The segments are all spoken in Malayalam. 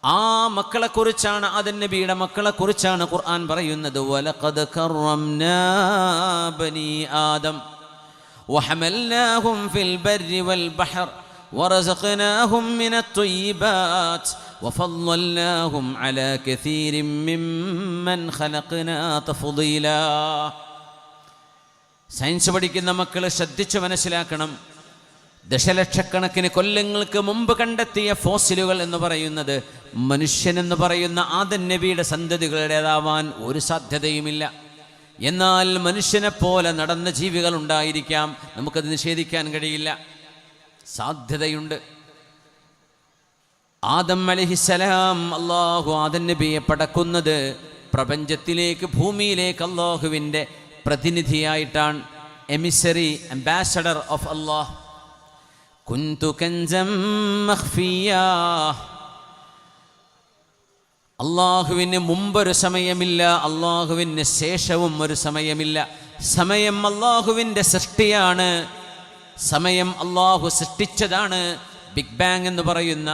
ആ മക്കളെക്കുറിച്ചാണ്, ആദം നബിയുടെ മക്കളെക്കുറിച്ചാണ് ഖുർആൻ പറയുന്നത്. വലഖദ് കറംനാ ബനി ആദം വഹമൽനാഹും ഫിൽ ബർരി വൽ ബഹർ വറസഖ്നാഹും മിനത് ത്വയ്യിബാത്ത് വഫളൽനാഹും അലാ കസീരിൻ മിമ്മൻ ഖലഖ്നാ തഫ്ദീലാ. സയൻസ് പഠിക്കുന്ന മക്കൾ ശ്രദ്ധിച്ചു മനസ്സിലാക്കണം. ദശലക്ഷക്കണക്കിന് കൊല്ലങ്ങൾക്ക് മുമ്പ് കണ്ടെത്തിയ ഫോസിലുകൾ എന്ന് പറയുന്നത് മനുഷ്യനെന്ന് പറയുന്ന ആദം നബിയുടെ സന്തതികളുടേതാവാൻ ഒരു സാധ്യതയുമില്ല. എന്നാൽ മനുഷ്യനെപ്പോലെ നടന്ന ജീവികൾ ഉണ്ടായിരിക്കാം, നമുക്കത് നിഷേധിക്കാൻ കഴിയില്ല, സാധ്യതയുണ്ട്. ആദം അലൈഹിസ്സലാം, അള്ളാഹു ആദം നബിയെ പടക്കുന്നത് പ്രപഞ്ചത്തിലേക്ക്, ഭൂമിയിലേക്ക് അള്ളാഹുവിൻ്റെ പ്രതിനിധിയായിട്ടാണ്. എമിസറി, അംബാസഡർ ഓഫ് അള്ളാഹ്. കുന്തു കൻസം മഖ്ഫിയാ. അള്ളാഹുവിന് മുമ്പൊരു സമയമില്ല, അള്ളാഹുവിന് ശേഷവും ഒരു സമയമില്ല. സമയം അള്ളാഹുവിൻ്റെ സൃഷ്ടിയാണ്, സമയം അള്ളാഹു സൃഷ്ടിച്ചതാണ്. ബിഗ് ബാങ് എന്ന് പറയുന്ന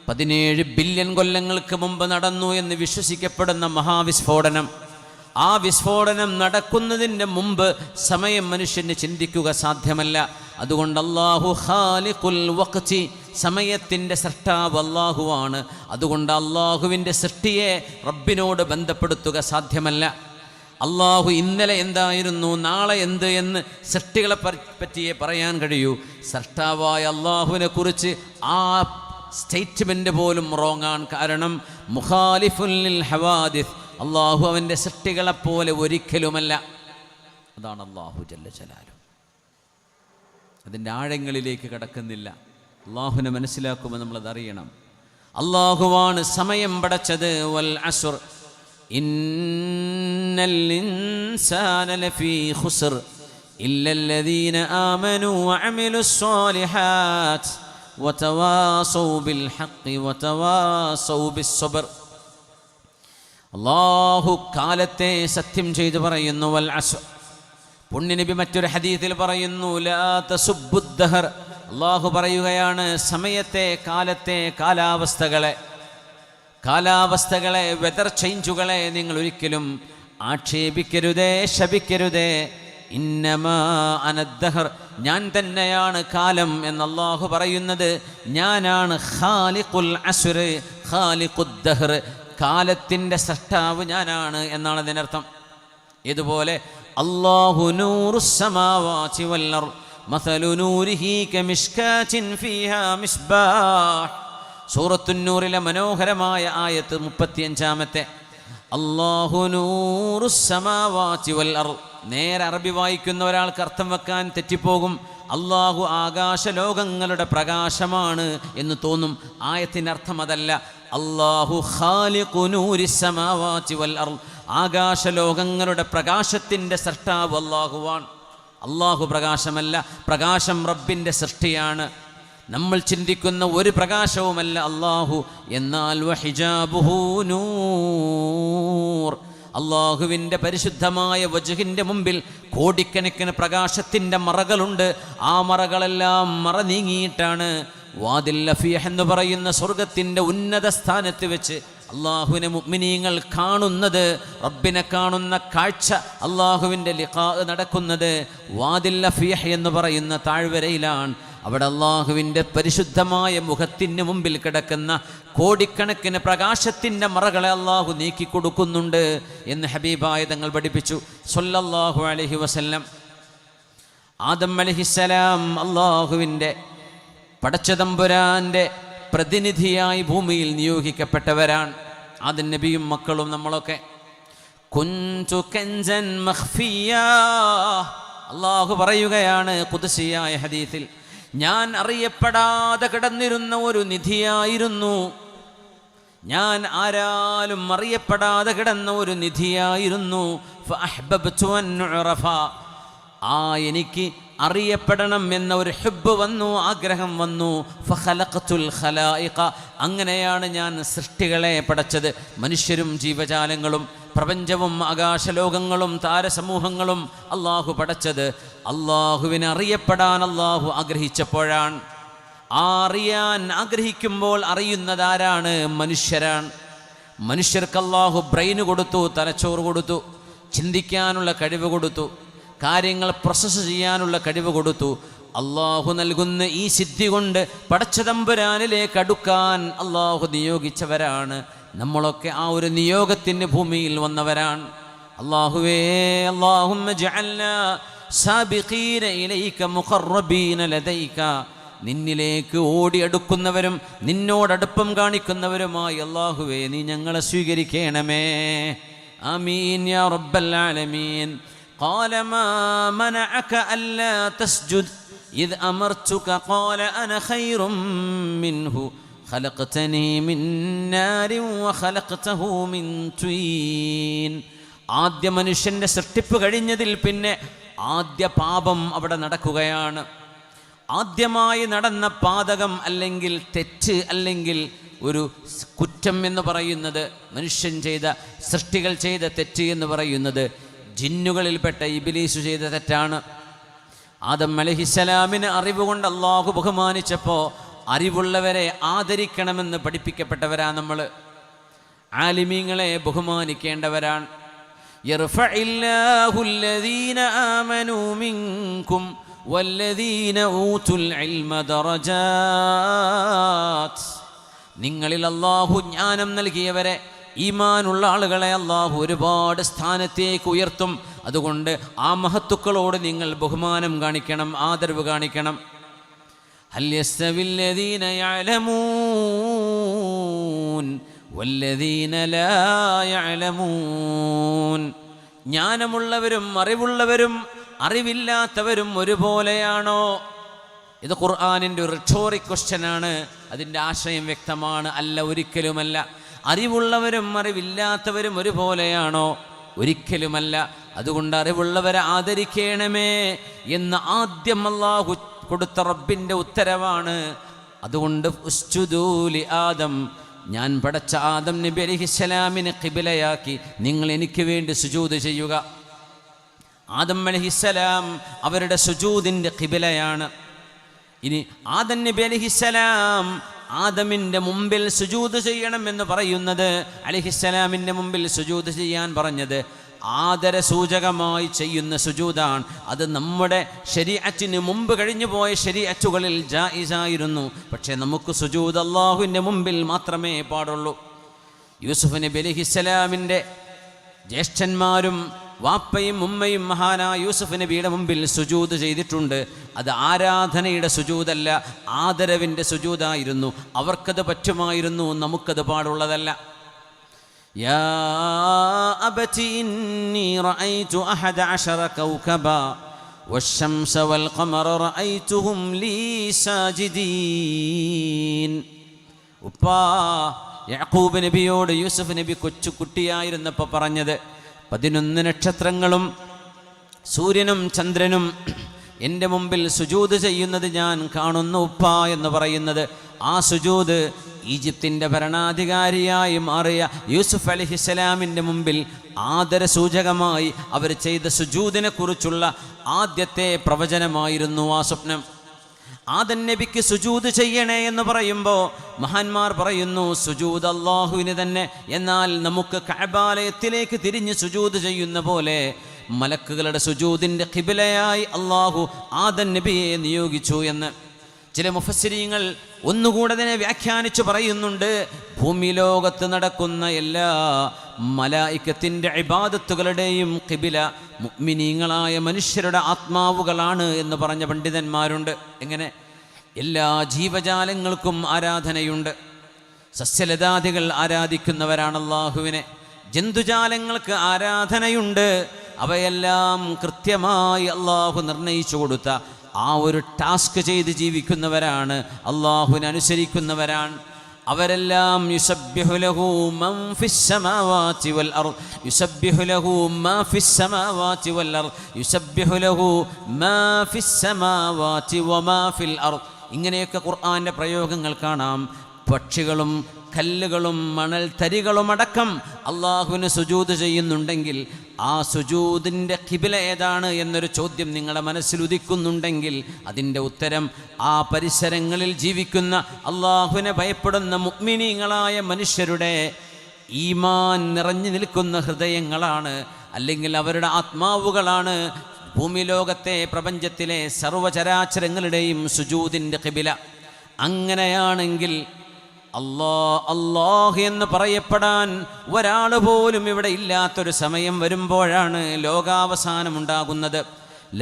17 ബില്യൺ കൊല്ലങ്ങൾക്ക് മുമ്പ് നടന്നു എന്ന് വിശ്വസിക്കപ്പെടുന്ന മഹാവിസ്ഫോടനം, ആ വിസ്ഫോടനം നടക്കുന്നതിൻ്റെ മുമ്പ് സമയം മനുഷ്യന് ചിന്തിക്കുക സാധ്യമല്ല. അതുകൊണ്ട് അല്ലാഹു ഖാലിഖുൽ വഖ്തി, സമയത്തിൻ്റെ സൃഷ്ടാവ് അല്ലാഹുവാണ്. അതുകൊണ്ട് അല്ലാഹുവിൻ്റെ സൃഷ്ടിയെ റബ്ബിനോട് ബന്ധപ്പെടുത്തുക സാധ്യമല്ല. അല്ലാഹു ഇന്നലെ എന്തായിരുന്നു, നാളെ എന്ത് എന്ന് സൃഷ്ടികളെ പറ്റിയേ പറയാൻ കഴിയൂ. സൃഷ്ടാവായ അല്ലാഹുവിനെ കുറിച്ച് ആ സ്റ്റേറ്റ്മെൻറ്റ് പോലും റോങ്ങാണ്. കാരണം മുഖാലിഫുൽ ലിൽ ഹവാദിസ്, അള്ളാഹു അവൻ്റെ സൃഷ്ടികളെപ്പോലെ ഒരിക്കലുമല്ല. അതാണ് അള്ളാഹു ജല്ല ജലാലു. അതിൻ്റെ ആഴങ്ങളിലേക്ക് കടക്കുന്നില്ല. അള്ളാഹുവിനെ മനസ്സിലാക്കുമ്പോൾ നമ്മളതറിയണം. അള്ളാഹുവാണ് സമയം പടച്ചത്. വൽ അസ്ർ ഇന്നൽ ഇൻസാന ലഫീ ഖുസ്ർ ഇല്ലല്ലദീന ആമനൂ വഅമിലുസ് സ്വാലിഹാത്ത് വതവാസൗ ബിൽ ഹഖ് വതവാസൗ ബിസ്സബ്ർ. അല്ലാഹു കാലത്തെ സത്യം ചെയ്തു പറയുന്നു. വൽ അസ്ർ. പുണ്യനബി മറ്റൊരു ഹദീസിൽ പറയുന്നു, ലാ തസുബ്ബുദ്ദഹർ. അല്ലാഹു പറയുകയാണ്, സമയത്തെ, കാലത്തെ, കാലാവസ്ഥകളെ വെതർ ചേഞ്ചുകളെ നിങ്ങൾ ഒരിക്കലും ആക്ഷേപിക്കരുതേ, ശപിക്കരുതേ. ഇന്നമാ അനദ്ദഹർ, ഞാൻ തന്നെയാണ് കാലം എന്ന് അല്ലാഹു പറയുന്നത്. ഞാനാണ് ഖാലിഖുൽ അസ്ർ, ഖാലിഖുദ്ദഹർ, കാലത്തിൻ്റെ സൃഷ്ടാവ് ഞാനാണ് എന്നാണ് അതിനർത്ഥം. ഇതുപോലെ അല്ലാഹു നൂറുസ് സമാവാതി വൽ അർദ് മസലു നൂരിഹി കമിഷ്കാത്തിൻ ഫീഹാ മിസ്ബാഹ്. സൂറത്തുൻ നൂറിലെ മനോഹരമായ ആയത്ത് 35-ാമത്തെ. അല്ലാഹു നൂറുസ് സമാവാതി വൽ അർദ്. നേരെ അറബി വായിക്കുന്ന ഒരാൾക്ക് അർത്ഥം വെക്കാൻ തെറ്റിപ്പോകും. അല്ലാഹു ആകാശലോകങ്ങളുടെ പ്രകാശമാണ് എന്ന് തോന്നും. ആയത്തിനർത്ഥം അതല്ല. അല്ലാഹു ഖാലിഖു നൂരിസ് സമാവാതി വൽ അർദ്, ആകാശലോകങ്ങളുടെ പ്രകാശത്തിൻ്റെ സൃഷ്ടാവ് അല്ലാഹുവാണ്. അല്ലാഹു പ്രകാശമല്ല, പ്രകാശം റബ്ബിൻ്റെ സൃഷ്ടിയാണ്. നമ്മൾ ചിന്തിക്കുന്ന ഒരു പ്രകാശവുമല്ല അല്ലാഹു. എന്നാൽ വഹിജാബുഹു നൂർ, അള്ളാഹുവിൻ്റെ പരിശുദ്ധമായ വജ്ഹിൻ്റെ മുമ്പിൽ കോടിക്കണക്കിന് പ്രകാശത്തിൻ്റെ മറകളുണ്ട്. ആ മറകളെല്ലാം മറ നീങ്ങിയിട്ടാണ് വാദിൽ ലഫീഹ് എന്ന് പറയുന്ന സ്വർഗത്തിൻ്റെ ഉന്നത സ്ഥാനത്ത് വെച്ച് അള്ളാഹുവിനെ മുഅ്മിനീങ്ങൾ കാണുന്നത്. റബ്ബിനെ കാണുന്ന കാഴ്ച, അള്ളാഹുവിൻ്റെ ലിഖാ നടക്കുന്നത് വാദിൽ ലഫീഹ് എന്ന് പറയുന്ന താഴ്വരയിലാണ്. അവിടെ അള്ളാഹുവിൻ്റെ പരിശുദ്ധമായ മുഖത്തിന് മുമ്പിൽ കിടക്കുന്ന കോടിക്കണക്കിന് പ്രകാശത്തിൻ്റെ മറകളെ അള്ളാഹു നീക്കിക്കൊടുക്കുന്നുണ്ട് എന്ന് ഹബീബായ തങ്ങൾ പഠിപ്പിച്ചു സ്വല്ലല്ലാഹു അലൈഹി വസല്ലം. ആദം അലൈഹിസ്സലാം അള്ളാഹുവിൻ്റെ പടച്ചതമ്പുരാൻ്റെ പ്രതിനിധിയായി ഭൂമിയിൽ നിയോഗിക്കപ്പെട്ടവരാണ്. ആദം നബിയും മക്കളും നമ്മളൊക്കെ. കുന്തു കൻസൻ മഖ്ഫിയാ, അള്ളാഹു പറയുകയാണ് ഖുദ്സിയായ ഹദീസിൽ, ഞാൻ അറിയപ്പെടാതെ കിടന്നിരുന്ന ഒരു നിധിയായിരുന്നു. ഞാൻ ആരാലും അറിയപ്പെടാതെ കിടന്ന ഒരു നിധിയായിരുന്നു. ഫഅഹ്ബബ്തു അൻ ഉറഫ, എനിക്ക് അറിയപ്പെടണം എന്ന ഒരു ഹുബ്ബ് വന്നു, ആഗ്രഹം വന്നു. ഫഖലഖതുൽ ഖലായിഖ, അങ്ങനെയാണ് ഞാൻ സൃഷ്ടികളെ പടച്ചത്. മനുഷ്യരും ജീവജാലങ്ങളും പ്രപഞ്ചവും ആകാശലോകങ്ങളും താരസമൂഹങ്ങളും അള്ളാഹു പടച്ചത് അള്ളാഹുവിനെ അറിയപ്പെടാൻ അള്ളാഹു ആഗ്രഹിച്ചപ്പോഴാണ്. അറിയാൻ ആഗ്രഹിക്കുമ്പോൾ അറിയുന്നതാരാണ്? മനുഷ്യരാണ്. മനുഷ്യർക്ക് അല്ലാഹു ബ്രെയിന് കൊടുത്തു, തലച്ചോറ് കൊടുത്തു, ചിന്തിക്കാനുള്ള കഴിവ് കൊടുത്തു, കാര്യങ്ങൾ പ്രോസസ്സ് ചെയ്യാനുള്ള കഴിവ് കൊടുത്തു. അള്ളാഹു നൽകുന്ന ഈ സിദ്ധി കൊണ്ട് പടച്ചതമ്പുരാനിലേക്ക് അടുക്കാൻ അള്ളാഹു നിയോഗിച്ചവരാണ് നമ്മളൊക്കെ. ആ ഒരു നിയോഗത്തിന് ഭൂമിയിൽ വന്നവരാണ്. അല്ലാഹുവേ, അല്ലാഹുമ്മ ജഅൽനാ സാബിഖീന ഇലൈക മുഖറബീന ലദൈക, നിന്നിലേക്ക് ഓടിയടുക്കുന്നവരും നിന്നോടടുപ്പം കാണിക്കുന്നവരുമായി അല്ലാഹുവേ നീ ഞങ്ങളെ സ്വീകരിക്കണമേ. ആമീൻ യാ റബ്ബൽ ആലമീൻ. ഖാല മാ മനഅക അല്ലാ തസ്ജുദ് ഇദ് അമർതുക ഖാല അന ഖൈറും മിൻഹു ഖലഖതനി മിൻ നാരിൻ വഖലഖതഹു മിൻ തീൻ. ആദ്യ മനുഷ്യൻ്റെ സൃഷ്ടിപ്പ് കഴിഞ്ഞതിൽ പിന്നെ ആദ്യ പാപം അവിടെ നടക്കുകയാണ്. ആദ്യമായി നടന്ന പാതകം അല്ലെങ്കിൽ തെറ്റ് അല്ലെങ്കിൽ ഒരു കുറ്റം എന്ന് പറയുന്നത്, മനുഷ്യൻ ചെയ്ത, സൃഷ്ടികൾ ചെയ്ത തെറ്റ് എന്ന് പറയുന്നത് ജിന്നുകളിൽപ്പെട്ട ഇബ്ലീസ് ചെയ്ത തെറ്റാണ്. ആദം അലൈഹിസ്സലാമിന് അറിവ് കൊണ്ട് അല്ലാഹു ബഹുമാനിച്ചപ്പോൾ അറിവുള്ളവരെ ആദരിക്കണമെന്ന് പഠിപ്പിക്കപ്പെട്ടവരാണ് നമ്മൾ. ആലിമീങ്ങളെ ബഹുമാനിക്കേണ്ടവരാണ്. യർഫഇല്ലാഹു അല്ലദീന ആമനൂ മിൻകും വല്ലദീന ഊതുൽ ഇൽമ ദറജാത്ത്. നിങ്ങളിൽ അല്ലാഹു ജ്ഞാനം നൽകിയവരെ, ഈമാനുള്ള ആളുകളെ അല്ലാഹു ഒരുപാട് സ്ഥാനത്തേക്ക് ഉയർത്തും. അതുകൊണ്ട് ആ മഹത്തുക്കളോട് നിങ്ങൾ ബഹുമാനം കാണിക്കണം, ആദരവ് കാണിക്കണം. ഹൽ യസ്തവിൽ ലദീന യഅലമൂൻ വല്ലദീന ലാ യഅലമൂൻ. ജ്ഞാനമുള്ളവരും അറിവുള്ളവരും അറിവില്ലാത്തവരും ഒരുപോലെയാണോ? ഇത് ഖുർആനിൻ്റെ ഒരു റിട്ടോറിക് ക്വസ്റ്റ്യനാണ്. അതിൻ്റെ ആശയം വ്യക്തമാണ്. അല്ല, ഒരിക്കലുമല്ല. അറിവുള്ളവരും അറിവില്ലാത്തവരും ഒരുപോലെയാണോ? ഒരിക്കലുമല്ല. അതുകൊണ്ട് അറിവുള്ളവരെ ആദരിക്കണമേ എന്ന് ആദ്യം അല്ലാഹു കൊടുത്ത റബ്ബിൻ്റെ ഉത്തരവാണ്. അതുകൊണ്ട് ഉസ്ജുദൂ ലി ആദം, ഞാൻ പടച്ച ആദം നബി അലൈഹിസ്സലാമിനെ ഖിബിലയാക്കി നിങ്ങൾ എനിക്ക് വേണ്ടി സുജൂദ് ചെയ്യുക. ആദം അലൈഹിസ്സലാം അവരുടെ സുജൂദിൻ്റെ ഖിബിലയാണ്. ഇനി ആദം നബി അലൈഹിസ്സലാം ആദമിൻ്റെ മുമ്പിൽ സുജൂദ് ചെയ്യണം എന്ന് പറയുന്നത്, അലൈഹിസ്സലാമിൻ്റെ മുമ്പിൽ സുജൂദ് ചെയ്യാൻ പറഞ്ഞത് ആദരസൂചകമായി ചെയ്യുന്ന സുജൂദാണ്. അത് നമ്മുടെ ശരീഅത്തിന് മുമ്പ് കഴിഞ്ഞു പോയ ശരീഅത്തുകളിൽ ജായിസായിരുന്നു. പക്ഷേ നമുക്ക് സുജൂദ് അല്ലാഹുവിൻ്റെ മുമ്പിൽ മാത്രമേ പാടുള്ളൂ. യൂസുഫ് നബി അലൈഹിസ്സലാമിൻ്റെ ജ്യേഷ്ഠന്മാരും വാപ്പയും ഉമ്മയും മഹാനായ യൂസുഫ് നബിയുടെ മുമ്പിൽ സുജൂദ് ചെയ്തിട്ടുണ്ട്. അത് ആരാധനയുടെ സുജൂദല്ല, ആദരവിൻ്റെ സുജൂദായിരുന്നു. അവർക്കത് പറ്റുമായിരുന്നു, നമുക്കത് പാടുള്ളതല്ല. യാ അബതി ഇന്നി റഅയ്തു അഹദ അശറ കൗകബാ വശംസ വൽ ഖമറ റഅയ്തുഹും ലീ സാജിദീൻ. ഉപ്പാ, യാക്കൂബ് നബിയോട് യൂസുഫ് നബി കൊച്ചു കുട്ടിയായിരുന്നപ്പോൾ പറഞ്ഞത്, 11 നക്ഷത്രങ്ങളും സൂര്യനും ചന്ദ്രനും എൻ്റെ മുമ്പിൽ സുജൂദ് ചെയ്യുന്നത് ഞാൻ കാണുന്നു ഉപ്പ എന്ന് പറയുന്നത്. ആ സുജൂദ് ഈജിപ്തിൻ്റെ ഭരണാധികാരിയായി മാറിയ യൂസുഫ് അലൈഹിസ്സലാമിൻ്റെ മുമ്പിൽ ആദരസൂചകമായി അവർ ചെയ്ത സുജൂദിനെ കുറിച്ചുള്ള ആദ്യത്തെ പ്രവചനമായിരുന്നു ആ സ്വപ്നം. ആദം നബിക്ക് സുജൂദ് ചെയ്യണേ എന്ന് പറയുമ്പോൾ മഹാന്മാർ പറയുന്നു സുജൂദ് അല്ലാഹുവിന് തന്നെ. എന്നാൽ നമുക്ക് കഅബാലയത്തിലേക്ക് തിരിഞ്ഞ് സുജൂദ് ചെയ്യുന്ന പോലെ മലക്കുകളുടെ സുജൂദിൻ്റെ ഖിബിലയായി അല്ലാഹു ആദം നബിയെ നിയോഗിച്ചു എന്ന് ചില മുഫസ്സിരീങ്ങൾ ഒന്നുകൂടെ തന്നെ വ്യാഖ്യാനിച്ചു പറയുന്നുണ്ട്. ഭൂമി ലോകത്ത് നടക്കുന്ന എല്ലാ മലായിക്കത്തിൻ്റെ ഇബാദത്തുകളുടെയും ഖിബില മുഅ്മിനീങ്ങളായ മനുഷ്യരുടെ ആത്മാവുകളാണ് എന്ന് പറഞ്ഞ പണ്ഡിതന്മാരുണ്ട്. എങ്ങനെ? എല്ലാ ജീവജാലങ്ങൾക്കും ആരാധനയുണ്ട്. സസ്യലതാദികൾ ആരാധിക്കുന്നവരാണ് അല്ലാഹുവിനെ. ജന്തുജാലങ്ങൾക്ക് ആരാധനയുണ്ട്. അവയെല്ലാം കൃത്യമായി അല്ലാഹു നിർണയിച്ചു കൊടുത്ത ആ ഒരു ടാസ്ക് ചെയ്ത് ജീവിക്കുന്നവരാണ്, അല്ലാഹുവിനെ അനുസരിക്കുന്നവരാണ്. അവരെല്ലാം യുസബ്ബിഹു ലഹു മൻ ഫിസ് സമാവാതി വൽ അർദ് യുസബ്ബിഹു ലഹു മാ ഫിസ് സമാവാതി വൽ അർദ് യുസബ്ബിഹു ലഹു മാ ഫിസ് സമാവാതി വമാ ഫിൽ അർദ്. ഇങ്ങനെയൊക്കെ ഖുർആന്റെ പ്രയോഗങ്ങൾ കാണാം. പക്ഷികളും കല്ലുകളും മണൽ തരികളും അടക്കം അള്ളാഹുവിന് സുജൂദ് ചെയ്യുന്നുണ്ടെങ്കിൽ ആ സുജൂദിൻ്റെ ഖിബില ഏതാണ് എന്നൊരു ചോദ്യം നിങ്ങളുടെ മനസ്സിൽ ഉദിക്കുന്നുണ്ടെങ്കിൽ അതിൻ്റെ ഉത്തരം ആ പരിസരങ്ങളിൽ ജീവിക്കുന്ന അള്ളാഹുവിനെ ഭയപ്പെടുന്ന മുഅ്മിനീങ്ങളായ മനുഷ്യരുടെ ഈമാൻ നിറഞ്ഞു നിൽക്കുന്ന ഹൃദയങ്ങളാണ്, അല്ലെങ്കിൽ അവരുടെ ആത്മാവുകളാണ് ഭൂമി ലോകത്തെ പ്രപഞ്ചത്തിലെ സർവചരാചരങ്ങളുടെയും സുജൂദിൻ്റെ ഖിബില. അങ്ങനെയാണെങ്കിൽ അല്ലാഹ് എന്ന് പറയപ്പെടാൻ ഒരാൾ പോലും ഇവിടെ ഇല്ലാത്തൊരു സമയം വരുമ്പോഴാണ് ലോകാവസാനം ഉണ്ടാകുന്നത്.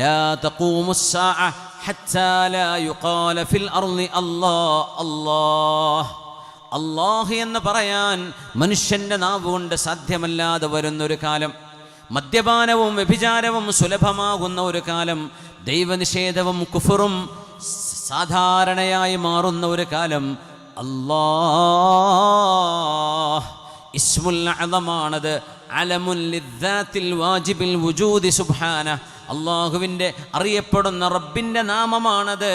ലാ തഖൂമുസ്സാഅ ഹത്താ ലാ യുഖാല ഫിൽ അർളി അല്ലാഹ് എന്ന് പറയാൻ മനുഷ്യൻ്റെ നാവുകൊണ്ട് സാധ്യമല്ലാതെ വരുന്നൊരു കാലം, മദ്യപാനവും വ്യഭിചാരവും സുലഭമാകുന്ന ഒരു കാലം, ദൈവനിഷേധവും കുഫറും സാധാരണയായി മാറുന്ന ഒരു കാലം. അല്ലാഹ് ഇസ്മുൽ അഅ്ളമാണത്. അലമുൽ ലിദ്ദാത്തിൽ വാജിബിൽ വുജൂദി സുബ്ഹാനഹ്. അള്ളാഹുവിൻ്റെ അറിയപ്പെടുന്ന റബ്ബിൻ്റെ നാമമാണത്.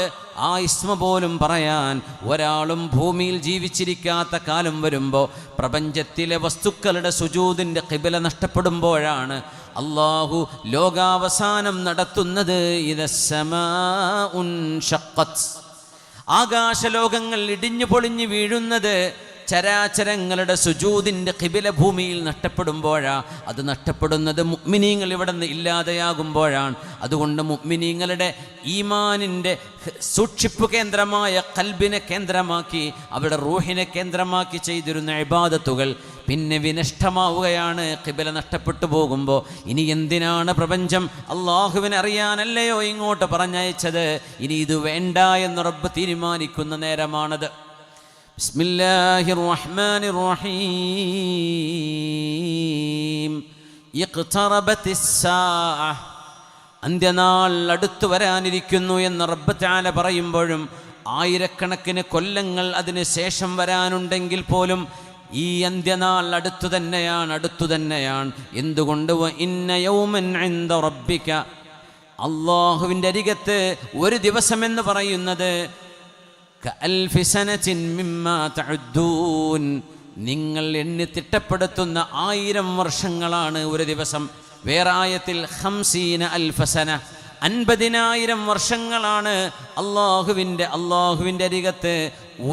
ആ ഇസ്മ പോലും പറയാൻ ഒരാളും ഭൂമിയിൽ ജീവിച്ചിരിക്കാത്ത കാലം വരുമ്പോൾ, പ്രപഞ്ചത്തിലെ വസ്തുക്കളുടെ സുജൂദിൻ്റെ ഖിബല നഷ്ടപ്പെടുമ്പോഴാണ് അള്ളാഹു ലോകാവസാനം നടത്തുന്നത്. ഇദസ്സമാഉൻ ഷഖ്ഖത്, ആകാശലോകങ്ങൾ ഇടിഞ്ഞു പൊളിഞ്ഞു വീഴുന്നത് ചരാചരങ്ങളുടെ സുജൂദിൻ്റെ ഖിബില ഭൂമിയിൽ നഷ്ടപ്പെടുമ്പോഴാണ്. അത് നഷ്ടപ്പെടുന്നത് മുഅ്മിനീങ്ങൾ ഇവിടെ നിന്ന് ഇല്ലാതെയാകുമ്പോഴാണ്. അതുകൊണ്ട് മുഅ്മിനീങ്ങളുടെ ഈമാനിൻ്റെ സൂക്ഷിപ്പ് കേന്ദ്രമായ ഖൽബിനെ കേന്ദ്രമാക്കി, അവിടെ റൂഹിനെ കേന്ദ്രമാക്കി ചെയ്തിരുന്ന ഇബാദത്തുകൾ പിന്നെ വിനഷ്ടമാവുകയാണ് ഖിബല നഷ്ടപ്പെട്ടു പോകുമ്പോൾ. ഇനി എന്തിനാണ് പ്രപഞ്ചം? അള്ളാഹുവിനെ അറിയാനല്ലയോ ഇങ്ങോട്ട് പറഞ്ഞയച്ചത്? ഇനി ഇത് വേണ്ട എന്ന് റബ്ബ് തീരുമാനിക്കുന്ന നേരമാണത്. ബിസ്മില്ലാഹിർ റഹ്മാനിർ റഹീം. ഇഖ്തറബത്തിസ് സാഅ, അന്ത്യനാൾ അടുത്തു വരാനിരിക്കുന്നു എന്ന് റബ്ബ് തആല പറയുമ്പോഴും ആയിരക്കണക്കിന് കൊല്ലങ്ങൾ അതിന് ശേഷം വരാനുണ്ടെങ്കിൽ പോലും ഈ അന്ത്യനാൾ അടുത്തു തന്നെയാണ്. എന്തുകൊണ്ട്? ഇന്ന യൗമൻ ഇൻദ റബ്ബിക, അല്ലാഹുവിൻ്റെ അരികത്ത് ഒരു ദിവസം എന്ന് പറയുന്നത് കഅൽഫി സനതിൻ മിമ്മാ തഉദ്ദൂൻ, നിങ്ങൾ എണ്ണി തിട്ടപ്പെടുത്തുന്ന 1000 വർഷങ്ങളാണ് ഒരു ദിവസം. വേറെ ആയത്തിൽ 50 അൽഫ സന, 50,000 വർഷങ്ങളാണ് അള്ളാഹുവിൻ്റെ അരികത്ത്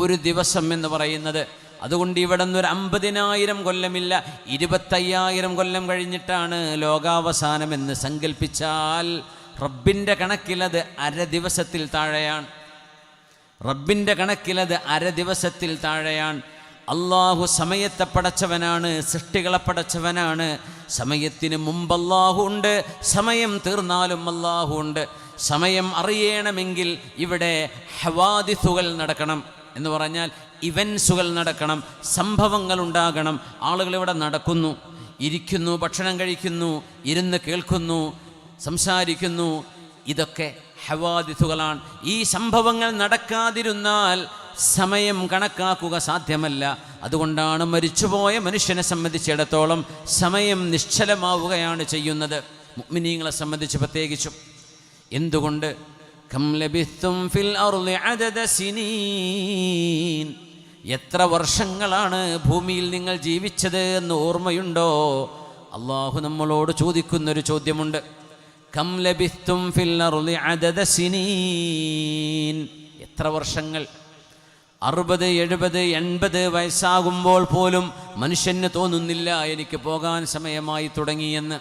ഒരു ദിവസം എന്ന് പറയുന്നത്. അതുകൊണ്ട് ഇവിടെ നിന്നൊരു 50,000 കൊല്ലമില്ല, 25,000 കൊല്ലം കഴിഞ്ഞിട്ടാണ് ലോകാവസാനമെന്ന് സങ്കല്പിച്ചാൽ റബ്ബിൻ്റെ കണക്കിലത് അര ദിവസത്തിൽ താഴെയാണ്. റബ്ബിൻ്റെ കണക്കിലത് അര ദിവസത്തിൽ താഴെയാണ്. അള്ളാഹു സമയത്തെ പടച്ചവനാണ്, സൃഷ്ടികളെ പടച്ചവനാണ്. സമയത്തിന് മുമ്പ് അള്ളാഹു ഉണ്ട്, സമയം തീർന്നാലും അള്ളാഹു ഉണ്ട്. സമയം അറിയണമെങ്കിൽ ഇവിടെ ഹവാദിസുകൾ നടക്കണം, എന്ന് പറഞ്ഞാൽ ഇവൻസുകൾ നടക്കണം, സംഭവങ്ങൾ ഉണ്ടാകണം. ആളുകൾ ഇവിടെ നടക്കുന്നു, ഇരിക്കുന്നു, ഭക്ഷണം കഴിക്കുന്നു, ഇരുന്ന് കേൾക്കുന്നു, സംസാരിക്കുന്നു. ഇതൊക്കെ ഹവാദിസുകളാണ്. ഈ സംഭവങ്ങൾ നടക്കാതിരുന്നാൽ സമയം കണക്കാക്കുക സാധ്യമല്ല. അതുകൊണ്ടാണ് മരിച്ചുപോയ മനുഷ്യനെ സംബന്ധിച്ചിടത്തോളം സമയം നിശ്ചലമാവുകയാണ് ചെയ്യുന്നത്, മുഅ്മിനീങ്ങളെ സംബന്ധിച്ച് പ്രത്യേകിച്ചും. എന്തുകൊണ്ട്? കം ലബിത്തും ഫിൽ അർളി അദദ സിനീൻ, എത്ര വർഷങ്ങളാണ് ഭൂമിയിൽ നിങ്ങൾ ജീവിച്ചത് എന്ന് ഓർമ്മയുണ്ടോ? അള്ളാഹു നമ്മളോട് ചോദിക്കുന്നൊരു ചോദ്യമുണ്ട്. കം ലബിത്തും ഫിൽ അർളി അദദ സിനീൻ, എത്ര വർഷങ്ങൾ? 60, 70, 80 വയസ്സാകുമ്പോൾ പോലും മനുഷ്യന് തോന്നുന്നില്ല എനിക്ക് പോകാൻ സമയമായി തുടങ്ങിയെന്ന്.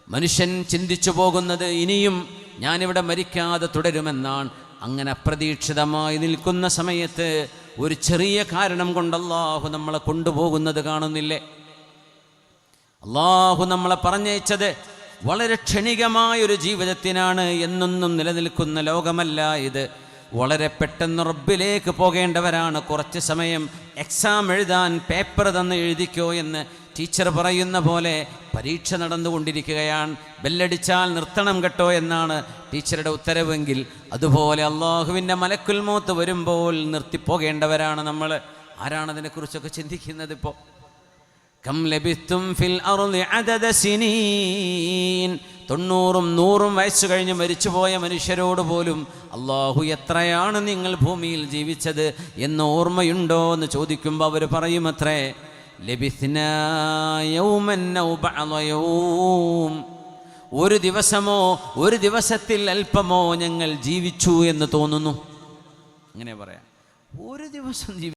മനുഷ്യൻ ചിന്തിച്ചു പോകുന്നത് ഇനിയും ഞാനിവിടെ മരിക്കാതെ തുടരുമെന്നാണ്. അങ്ങനെ അപ്രതീക്ഷിതമായി നിൽക്കുന്ന സമയത്ത് ഒരു ചെറിയ കാരണം കൊണ്ട് അള്ളാഹു നമ്മളെ കൊണ്ടുപോകുന്നത് കാണുന്നില്ലേ? അള്ളാഹു നമ്മളെ പറഞ്ഞയച്ചത് വളരെ ക്ഷണികമായൊരു ജീവിതത്തിനാണ്. എന്നൊന്നും നിലനിൽക്കുന്ന ലോകമല്ല ഇത്. വളരെ പെട്ടെന്ന് റബ്ബിലേക്ക് പോകേണ്ടവരാണ്. കുറച്ച് സമയം എക്സാം എഴുതാൻ പേപ്പർ തന്ന് എഴുതിക്കോ എന്ന് ടീച്ചർ പറയുന്ന പോലെ പരീക്ഷ നടന്നുകൊണ്ടിരിക്കുകയാണ്. ബെല്ലടിച്ചാൽ നിർത്തണം കേട്ടോ എന്നാണ് ടീച്ചറുടെ ഉത്തരവെങ്കിൽ, അതുപോലെ അള്ളാഹുവിൻ്റെ മലക്കുൽ മൗത്ത് വരുമ്പോൾ നിർത്തിപ്പോകേണ്ടവരാണ് നമ്മൾ. ആരാണതിനെക്കുറിച്ചൊക്കെ ചിന്തിക്കുന്നത്? ഇപ്പോൾ കം ലബിത്തും ഫിൽ അർളി അദദ സിനീൻ, 90ഉം 100ഉം വയസ്സ് കഴിഞ്ഞ് മരിച്ചുപോയ മനുഷ്യരോട് പോലും അള്ളാഹു എത്രയാണ് നിങ്ങൾ ഭൂമിയിൽ ജീവിച്ചത് എന്ന് ഓർമ്മയുണ്ടോ എന്ന് ചോദിക്കുമ്പോൾ അവർ പറയുമത്രേ, ലബിത്നാ യൗമൻ ഔ ബഅദ യൗം, ഒരു ദിവസമോ ഒരു ദിവസത്തിൽ അല്പമോ ഞങ്ങൾ ജീവിച്ചു എന്ന് തോന്നുന്നു. അങ്ങനെ പറയാം, ഒരു ദിവസം ജീവിച്ചു.